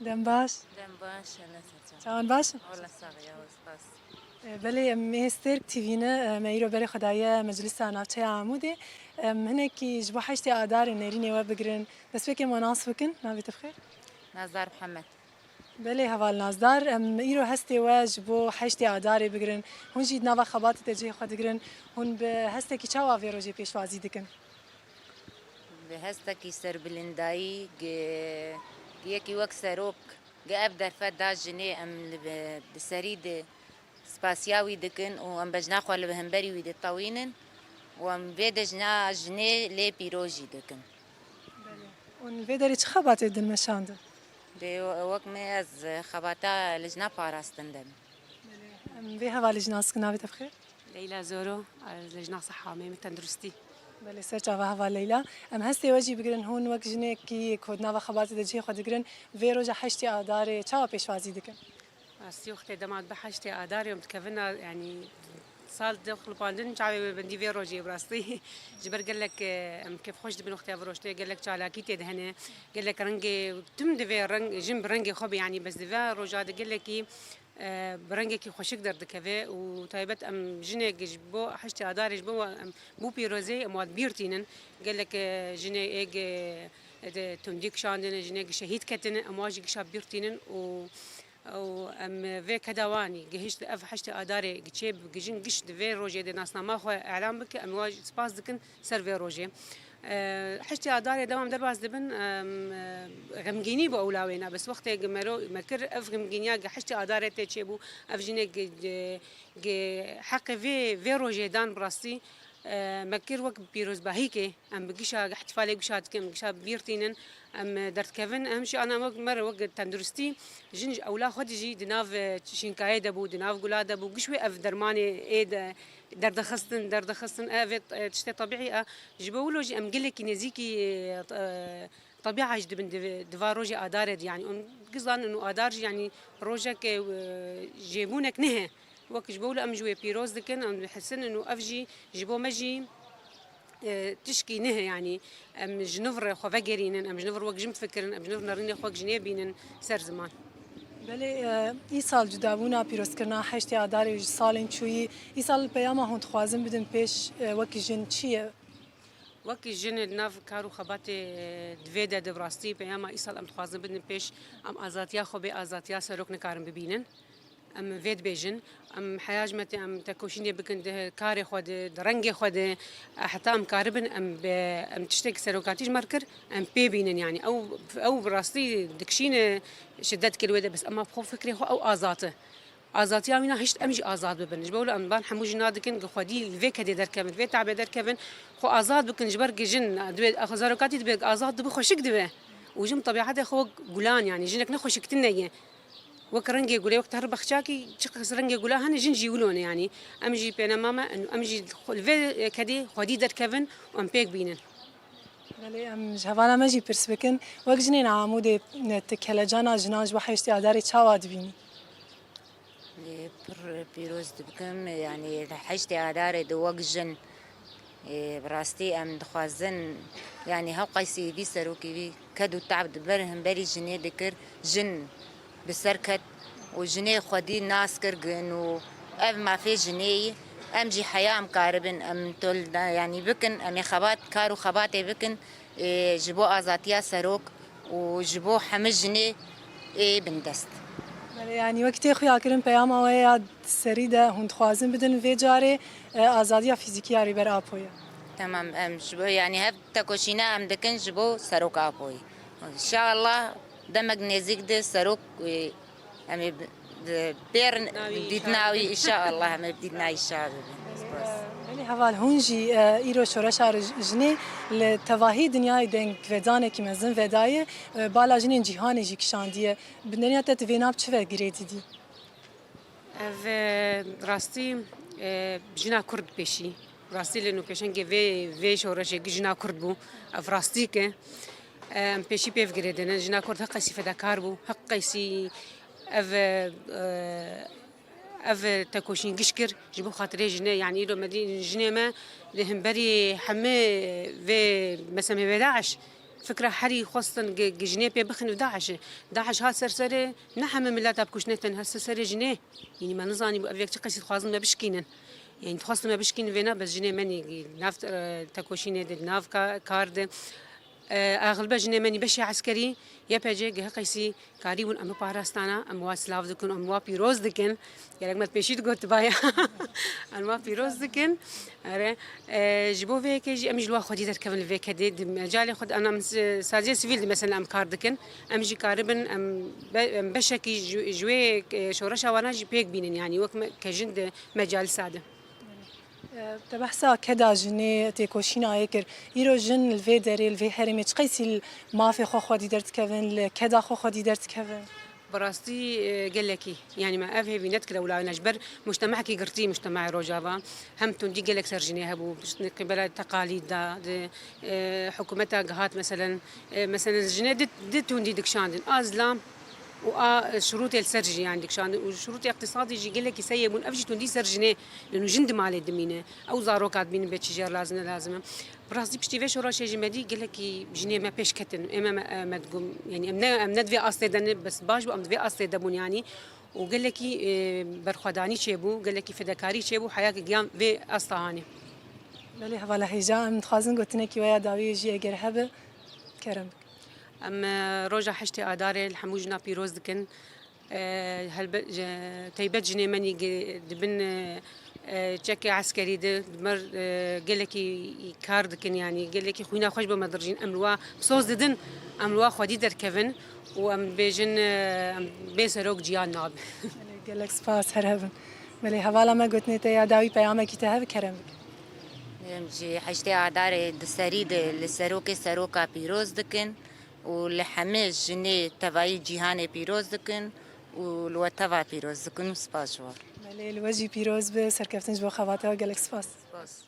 دم باش دم باش لا تتا چاوان باش والله صاغيه وسباس بله مهستر تیوینه میرو بر خدای مجلس نافچه عموده هنکی جبو حشت آدار نرینه و بگرن بس بکن مناس بکن ناویت بخیر نزار محمد بله هوال نازدار ایرو هستی و جبو حشت آدار بگرن هون جید نوا خبات تجی خود گرن هون به هسته کی چاوا ویروجی پیشوازی دکن به هستکی سر بلندایی یکی وقت سروک ابدر فدا جنی ام بسرید سپاسیاوی دکن و ام بجنا خوال بهمبری وید طوینن و ام بدجنا جنی لی پیروژی دکن بله اون ویداری چه خبات دن مشاند به وقت می از خباتا لجنا پاراستندن به هوال جناس ناویت بخیر ليلى زورو لجنة صحة عامة تندرستي. بله سر چاوا هوا لیلا هستی واجی بگرن هون وقت جنه کی کد نوا خبات دجی خود گرن ویروج حشت آدار چاوا پیشوازی دکن بس وقت دمات بحشتي آداري ومتكفنا يعني صال دخل باندن شعبي بندي في روجي براستي جبر قال لك كيف خوش بن اختي فروشتي قال لك شالاكي تدهنه قال لك رنجي تم دفي رنج جنب رنجي خبي يعني بس دفا روجاد قال لك برنجي كي خوش يقدر دكافي وتايبت ام جنيك جبو حشتي اداري جبو بو بيروزي مواد بيرتينن قال لك جني ايج تمديك شاندن جنيك شهيد كتن امواجي شاب بيرتينن او ام في كدواني جهشت اف حشتي اداري جيب جين قش في روجي دي ناس ما خو اعلام بك امواج سباس دكن سر في روجي حشتي اداري دوام درباز دبن غمجيني باولاوينا بس وقت جمرو مكر اف غمجينيا حشتي اداري تشيبو اف جيني حق في روجي دان براستي مكر وقت بيروز باهيكي ام بقشا احتفالي بشات كم قشا بيرتينن ام درت كيفن اهم شيء انا مره وقت تندرستي جنج اولا خد جي دناف شينكاي دبو دناف قلا دبو قشوي اف درماني ايد درد خستن افت تشتي طبيعي جبولو جي ام قلك نزيكي طبيعه جد دفا روجي ادارد يعني ام قصدان انه ادار يعني روجك جيبونك نه وقت جبولو ام جوي بيروز دكن ام بحسن انه افجي جبو مجي تشكي نه يعني ام جنفر خو فقرينن ام جنفر وق جمت فكرن ام جنفر نرني خو جنيبينن سر زمان بله ای سال جدابونا پیروز کرنا حشت آداری سالن چویی ای سال پیاما هند خوازم بدن پیش وکی جن چیه وقت جن ناف كارو خبات دفيدا دبراستي بياما إيصال أم تخوازن بدن بيش أم آزاتيا خو بي آزاتيا سروك نكارن ببينن ام فيد بيجن ام حياجمتي ام تكوشيني بكن كاري خود درنجي خود حتى ام كاربن ام تشتك سروكاتيج ماركر ام بيبينن يعني او براستي دكشين شدت كل بس اما بخو فكري هو او ازاته ازات يامينا هشت امجي ازاد ببن بقول ام بان حموج نادكن خدي الفيك هدي دركبن في تعب دركبن خو ازاد بكن جبر جن دبي اخو زروكاتي دبي ازاد دبي خوشك دبي وجم طبيعته خو قولان يعني جنك نخوشك تنيه وكرنجي يقول وقت هرب خشاكي شق رنجي يقول هني جنجي يقولون يعني امجي بين ماما انه امجي الفي كدي خدي دركبن وام بيك بينن بله ام جوانا مجی پرس بکن وقت جنین عمود تکل جانا جناج بحشت آداری چاواد بینی بيروز دبكم يعني حشتي عداري دو وقت جن براستي ام دخوازن يعني هاو قيسي بي سروكي بي كدو تعب دبرهم بري جنيه دكر جن بسركت وجنيه خدي ناس كرجن و اف ما في جنيه امجي حياة مقاربن ام تول يعني بكن ام خبات كارو خباتي بكن جبو ازاتيا سروك وجبو حمج جنيه بندست بله یعنی وقتی خویا کردن پیام آوای سریده هند خوازم بدن و جاره آزادی فیزیکی آری بر آپویا تمام ام جبو يعني هف تكوشينا ام دكن جبو سروك ابوي ان شاء الله دمج نزيك ده سروك ام بير بديتناوي ان شاء الله ام بديتناي الشعب بله حوال هونجی ایرو شورش جنی لتواهی دنیای دنگ ودانه کی مزن ودایه بالا جنین جهانی جی کشاندیه بندنیا تت ویناب چه گریدی دی اف راستي جنا كرد بيشي راستي لانه كشنجي في شورش جنا كرد بو اف راستيك ام بيشي بيف جريدنا جنا كرد حقيسي فداكار بو حقيسي اف تكوشين قشكر جبو خاطري جنا يعني لو مدينه جنا ما لهم بري حمي في مسامي بداعش فكرة حري خاصة جنيه بيبخن داعش هات سرسرة نحن من ملاتها بكشنتن هالسرسرة جنيه يعني ما نظاني بأبيك تقصي خوازن ما بشكينن يعني تخص ما بشكين فينا بس جنيه مني نافت تكوشينة ناف كارد أغلب جنيه مني بشي عسكري يبهجي جه قيسي كاريبون أم باراستانا أم واسلاف دكن أم وابيروز دكن يعني ما تبيشيت قلت بايا أم وابيروز دكن أره جبو في كيجي أم جلوا خدي تركبن في كدي مجالي خد أنا سازية سيفيل مثلا أم كاردكن أم جي كاربن أم بشكي جوي شورشة وانا جي بيك بينن يعني وقت كجند مجال ساده تبحثا كدا جني تيكوشينا هيكر يرو جن الفي داري الفي حرمي تقيسي ما في خو خدي درت كفن كدا خو خدي درت كفن براستي قال لك يعني ما أفهم بينات كده ولا نجبر مجتمعك قرتي مجتمع روجافا هم تندي قال لك سرجني هبو قبل تقاليد دا حكومتها قهات مثلا الجنيه دي تندي دكشاندن أزلام وشروط السرجي عندك شان وشروط اقتصادي يجي يقول لك يسيبون افجي تندي سرجني لانه جند مال الدمينه او زارو كاتبين بتشجر لازم براسي بشتي فيش ورا شي جمدي يقول لك جنيه ما بيش كتن اما ما تقوم يعني ام ندفي اصلي بس باش ام ندفي اصلي دبون يعني وقال لك برخداني شيبو قال لك فدكاري شيبو حياك قيام في اصلهاني بلي هvala هيجا من خازن قلتنك ويا داوي جي اگر هبه كرم ام روجا حشتي اداري الحموجنا بيروز دكن هل تيبت جني مني دبن تشكي عسكري دمر قال لك كار دكن يعني قال لك خوينا خوش بمدرجين املوا بصوص ددن املوا خدي در كفن وام بيجن بيسروك جيان ناب قال لك سباس هربن بلي هvala ما قلتني تيا داوي بيامه كتاب كرم جي حشتي عداري دسريد سروكا بيروز دكن والحماس جني تبعي جيهاني بيروز دكن والوتبع بيروز دكن سباس جوار بلي الوجي بيروز بسركفتنج بو خواته قال لك سباس سباس